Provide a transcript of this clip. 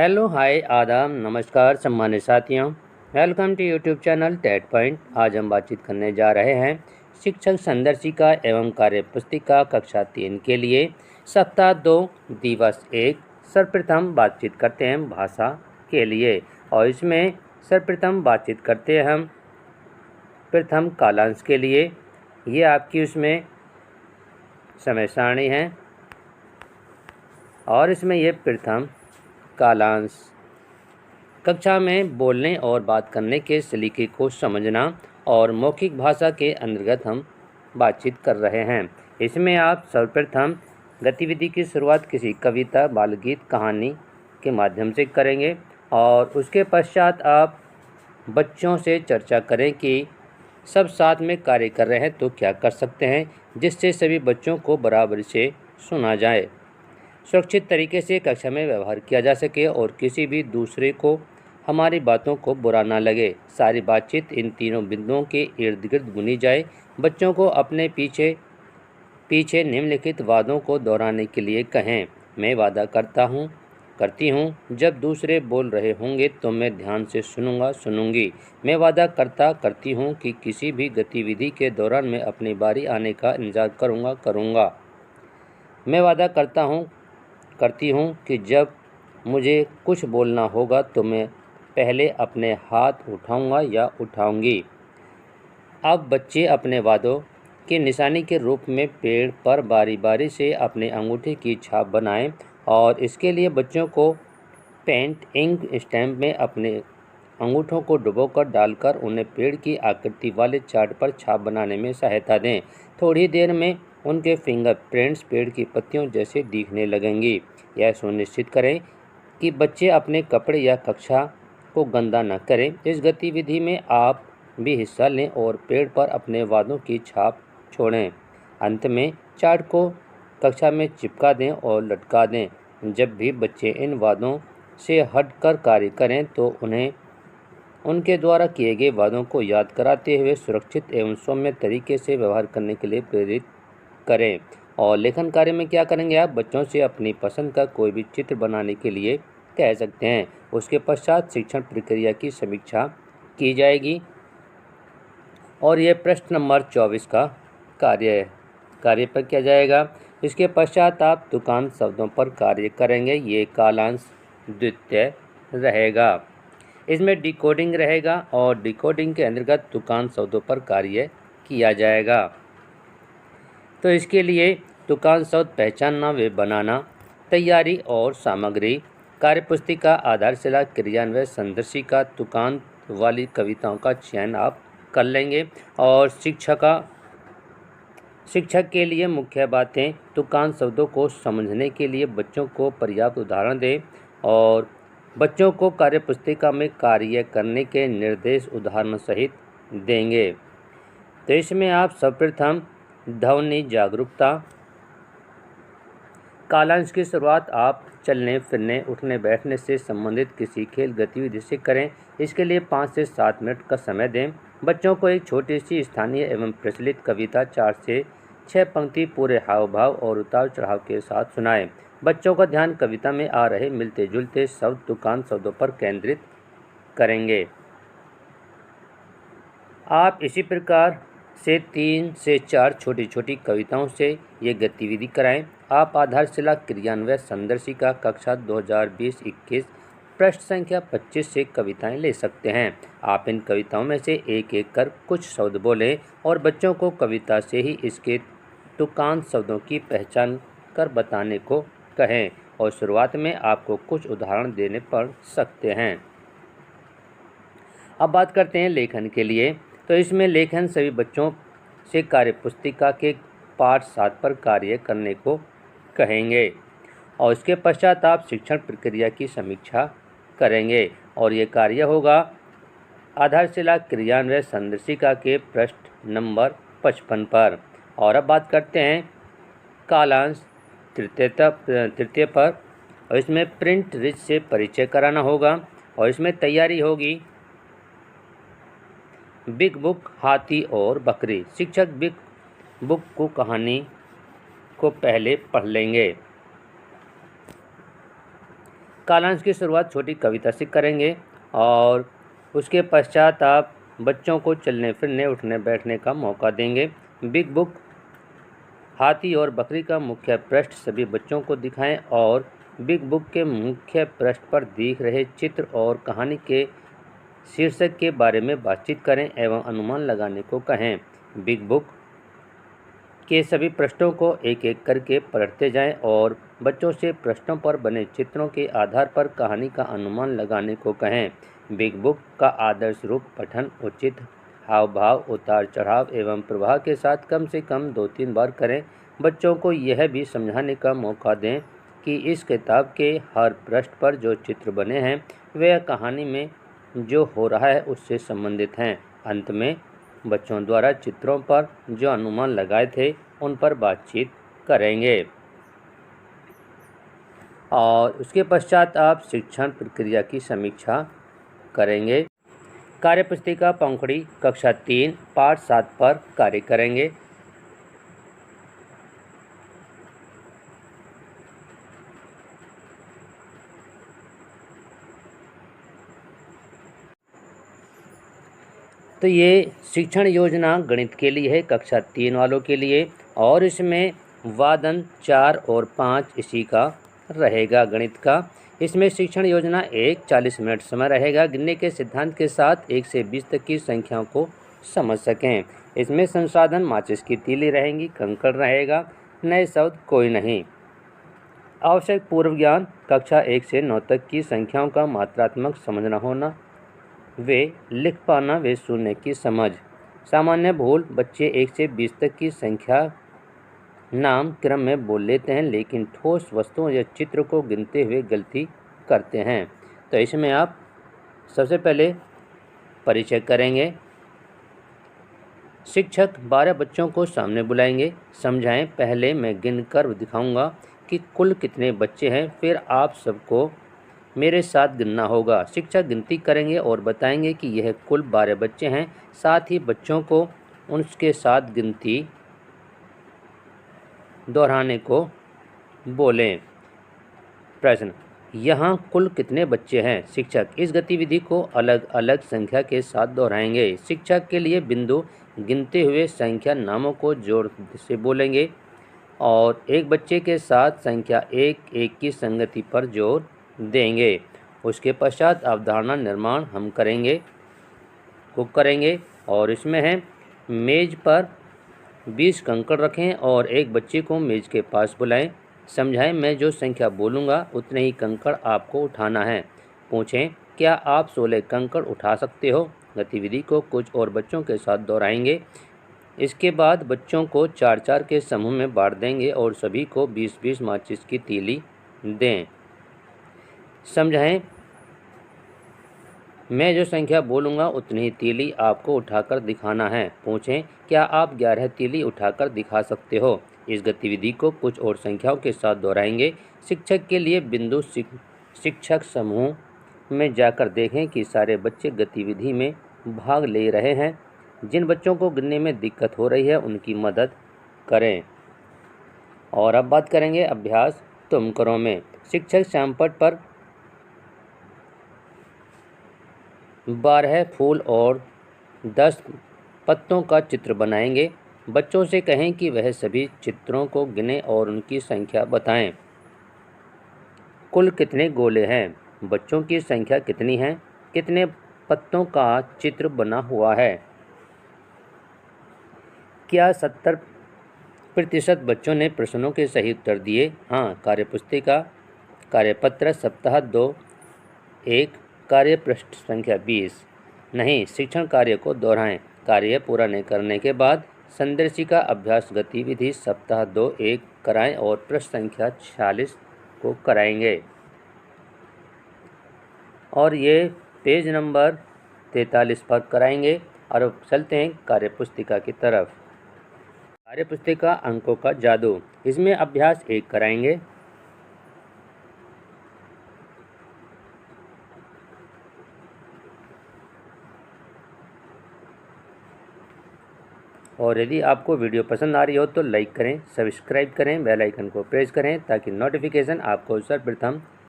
Hello hi आदाब नमस्कार सम्मानित साथियों, welcome to YouTube channel TET Point. आज हम बातचीत करने जा रहे हैं शिक्षक संदर्शिका एवं कार्य पुस्तिका कक्षा 3 के लिए सप्ताह 2 दिवस 1। सर्वप्रथम बातचीत करते हैं भाषा के लिए और इसमें सर्वप्रथम बातचीत करते हैं हम प्रथम कालांश के लिए। ये आपकी उसमें समय सारणी है और इसमें ये प्रथम कालांश कक्षा में बोलने और बात करने के सलीके को समझना और मौखिक भाषा के अंतर्गत हम बातचीत कर रहे हैं। इसमें आप सर्वप्रथम गतिविधि की शुरुआत किसी कविता, बालगीत, कहानी के माध्यम से करेंगे और उसके पश्चात आप बच्चों से चर्चा करें कि सब साथ में कार्य कर रहे हैं तो क्या कर सकते हैं जिससे सभी बच्चों को बराबरी से सुना जाए, सुरक्षित तरीके से कक्षा में व्यवहार किया जा सके और किसी भी दूसरे को हमारी बातों को बुरा ना लगे। सारी बातचीत इन तीनों बिंदुओं के इर्द गिर्द बुनी जाए। बच्चों को अपने पीछे पीछे निम्नलिखित वादों को दोहराने के लिए कहें। मैं वादा करती हूँ जब दूसरे बोल रहे होंगे तो मैं ध्यान से सुनूंगी। मैं वादा करती हूँ कि किसी भी गतिविधि के दौरान मैं अपनी बारी आने का इंतजार करूँगा। मैं वादा करती हूँ कि जब मुझे कुछ बोलना होगा तो मैं पहले अपने हाथ उठाऊँगा या उठाऊँगी। अब बच्चे अपने वादों की निशानी के रूप में पेड़ पर बारी बारी से अपने अंगूठे की छाप बनाएं और इसके लिए बच्चों को पेंट इंक स्टैम्प में अपने अंगूठों को डुबोकर डालकर उन्हें पेड़ की आकृति वाले चार्ट पर छाप बनाने में सहायता दें। थोड़ी देर में उनके फिंगरप्रिंट्स पेड़ की पत्तियों जैसे दिखने लगेंगी। यह सुनिश्चित करें कि बच्चे अपने कपड़े या कक्षा को गंदा न करें। इस गतिविधि में आप भी हिस्सा लें और पेड़ पर अपने वादों की छाप छोड़ें। अंत में चार्ट को कक्षा में चिपका दें और लटका दें। जब भी बच्चे इन वादों से हटकर कार्य करें तो उन्हें उनके द्वारा किए गए वादों को याद कराते हुए सुरक्षित एवं सौम्य तरीके से व्यवहार करने के लिए प्रेरित करें। और लेखन कार्य में क्या करेंगे, आप बच्चों से अपनी पसंद का कोई भी चित्र बनाने के लिए कह सकते हैं। उसके पश्चात शिक्षण प्रक्रिया की समीक्षा की जाएगी और यह प्रश्न नंबर 24 का कार्य पर किया जाएगा। इसके पश्चात आप दुकान शब्दों पर कार्य करेंगे। ये कालांश द्वितीय रहेगा। इसमें डिकोडिंग रहेगा और डिकोडिंग के अंतर्गत दुकान शब्दों पर कार्य किया जाएगा। तो इसके लिए दुकान शब्द पहचानना व बनाना, तैयारी और सामग्री, कार्यपुस्तिका, आधारशिला, क्रियान्वयन, संदर्शिका, दुकान वाली कविताओं का चयन आप कर लेंगे। और शिक्षक के लिए मुख्य बातें, दुकान शब्दों को समझने के लिए बच्चों को पर्याप्त उदाहरण दें और बच्चों को कार्यपुस्तिका में कार्य करने के निर्देश उदाहरण सहित देंगे। तो इसमें आप सर्वप्रथम ध्वनि जागरूकता, कालांश की शुरुआत आप चलने फिरने, उठने बैठने से संबंधित किसी खेल गतिविधि से करें। इसके लिए 5 से 7 मिनट का समय दें। बच्चों को एक छोटी सी स्थानीय एवं प्रचलित कविता 4 से 6 पंक्ति पूरे हाव भाव और उतार चढ़ाव के साथ सुनाएं। बच्चों का ध्यान कविता में आ रहे मिलते जुलते शब्द, दुकान शब्दों पर केंद्रित करेंगे। आप इसी प्रकार से 3 से 4 छोटी छोटी कविताओं से ये गतिविधि कराएं। आप आधारशिला क्रियान्वयन संदर्शिका कक्षा 2020-21 पृष्ठ संख्या 25 से कविताएं ले सकते हैं। आप इन कविताओं में से एक एक कर कुछ शब्द बोलें और बच्चों को कविता से ही इसके दुकान शब्दों की पहचान कर बताने को कहें और शुरुआत में आपको कुछ उदाहरण देने पड़ सकते हैं। अब बात करते हैं लेखन के लिए। तो इसमें लेखन सभी बच्चों से कार्यपुस्तिका के पाठ 7 पर कार्य करने को कहेंगे और इसके पश्चात आप शिक्षण प्रक्रिया की समीक्षा करेंगे और ये कार्य होगा आधारशिला क्रियान्वयन संदर्शिका के पृष्ठ नंबर 55 पर। और अब बात करते हैं कालांश तृतीय पर और इसमें प्रिंट रिच से परिचय कराना होगा और इसमें तैयारी होगी बिग बुक, हाथी और बकरी। शिक्षक बिग बुक को कहानी को पहले पढ़ लेंगे। कालांश की शुरुआत छोटी कविता से करेंगे और उसके पश्चात आप बच्चों को चलने फिरने उठने बैठने का मौका देंगे। बिग बुक हाथी और बकरी का मुख्य पृष्ठ सभी बच्चों को दिखाएं और बिग बुक के मुख्य पृष्ठ पर दिख रहे चित्र और कहानी के शीर्षक के बारे में बातचीत करें एवं अनुमान लगाने को कहें। बिग बुक के सभी पृष्ठों को एक एक करके पढ़ते जाएं और बच्चों से पृष्ठों पर बने चित्रों के आधार पर कहानी का अनुमान लगाने को कहें। बिग बुक का आदर्श रूप पठन उचित हाव भाव उतार चढ़ाव एवं प्रवाह के साथ कम से कम 2-3 बार करें। बच्चों को यह भी समझाने का मौका दें कि इस किताब के हर पृष्ठ पर जो चित्र बने हैं वे कहानी में जो हो रहा है उससे संबंधित हैं। अंत में बच्चों द्वारा चित्रों पर जो अनुमान लगाए थे उन पर बातचीत करेंगे और उसके पश्चात आप शिक्षण प्रक्रिया की समीक्षा करेंगे। कार्यपुस्तिका पंखुड़ी कक्षा 3 पाठ 7 पर कार्य करेंगे। तो ये शिक्षण योजना गणित के लिए है, कक्षा 3 वालों के लिए, और इसमें वादन 4 और 5 इसी का रहेगा गणित का। इसमें शिक्षण योजना 40 मिनट समय रहेगा। गिनने के सिद्धांत के साथ 1 से 20 तक की संख्याओं को समझ सकें। इसमें संसाधन माचिस की तीली रहेंगी, कंकड़ रहेगा, नए शब्द कोई नहीं। आवश्यक पूर्व ज्ञान कक्षा 1 से 9 तक की संख्याओं का मात्रात्मक समझना होना, वे लिख पाना, वे सुनने की समझ। सामान्य भूल बच्चे 1 से 20 तक की संख्या नाम क्रम में बोल लेते हैं लेकिन ठोस वस्तुओं या चित्र को गिनते हुए गलती करते हैं। तो इसमें आप सबसे पहले परिचय करेंगे। शिक्षक 12 बच्चों को सामने बुलाएंगे, समझाएं। पहले मैं गिनकर दिखाऊंगा कि कुल कितने बच्चे हैं, फिर आप सबको मेरे साथ गिनना होगा। शिक्षक गिनती करेंगे और बताएंगे कि यह कुल 12 बच्चे हैं। साथ ही बच्चों को उनके साथ गिनती दोहराने को बोलें। प्रश्न, यहाँ कुल कितने बच्चे हैं? शिक्षक इस गतिविधि को अलग अलग संख्या के साथ दोहराएंगे। शिक्षक के लिए बिंदु गिनते हुए संख्या नामों को जोड़ से बोलेंगे और एक बच्चे के साथ संख्या 1-1 की संगति पर जोर देंगे। उसके पश्चात अवधारणा निर्माण हम करेंगे और इसमें है मेज पर 20 कंकड़ रखें और एक बच्चे को मेज के पास बुलाएं। समझाएं, मैं जो संख्या बोलूँगा उतने ही कंकड़ आपको उठाना है। पूछें, क्या आप 16 कंकड़ उठा सकते हो? गतिविधि को कुछ और बच्चों के साथ दोहराएंगे। इसके बाद बच्चों को 4-4 के समूह में बांट देंगे और सभी को 20-20 माचिस की तीली दें। समझाएं, मैं जो संख्या बोलूँगा उतनी ही तीली आपको उठाकर दिखाना है। पूछें, क्या आप 11 तीली उठाकर दिखा सकते हो? इस गतिविधि को कुछ और संख्याओं के साथ दोहराएंगे। शिक्षक के लिए बिंदु शिक्षक समूह में जाकर देखें कि सारे बच्चे गतिविधि में भाग ले रहे हैं। जिन बच्चों को गिनने में दिक्कत हो रही है उनकी मदद करें। और अब बात करेंगे अभ्यास तुम करो में। शिक्षक श्यामपट्ट पर 12 फूल और 10 पत्तों का चित्र बनाएंगे। बच्चों से कहें कि वह सभी चित्रों को गिनें और उनकी संख्या बताएं। कुल कितने गोले हैं? बच्चों की संख्या कितनी है? कितने पत्तों का चित्र बना हुआ है? क्या 70% बच्चों ने प्रश्नों के सही उत्तर दिए? हाँ। कार्यपुस्तिका कार्यपत्र सप्ताह 2 1 कार्य पृष्ठ संख्या 20। नहीं। शिक्षण कार्य को दोहराएं। कार्य पूरा नहीं करने के बाद संदर्शिका अभ्यास गतिविधि सप्ताह 2 1 कराएं और पृष्ठ संख्या 46 को कराएंगे। और ये पेज नंबर 43 पर कराएंगे। और अब चलते हैं कार्यपुस्तिका की तरफ। कार्यपुस्तिका अंकों का जादू, इसमें अभ्यास 1 कराएंगे। और यदि आपको वीडियो पसंद आ रही हो तो लाइक करें, सब्सक्राइब करें, बेल आइकन को प्रेस करें ताकि नोटिफिकेशन आपको सर्वप्रथम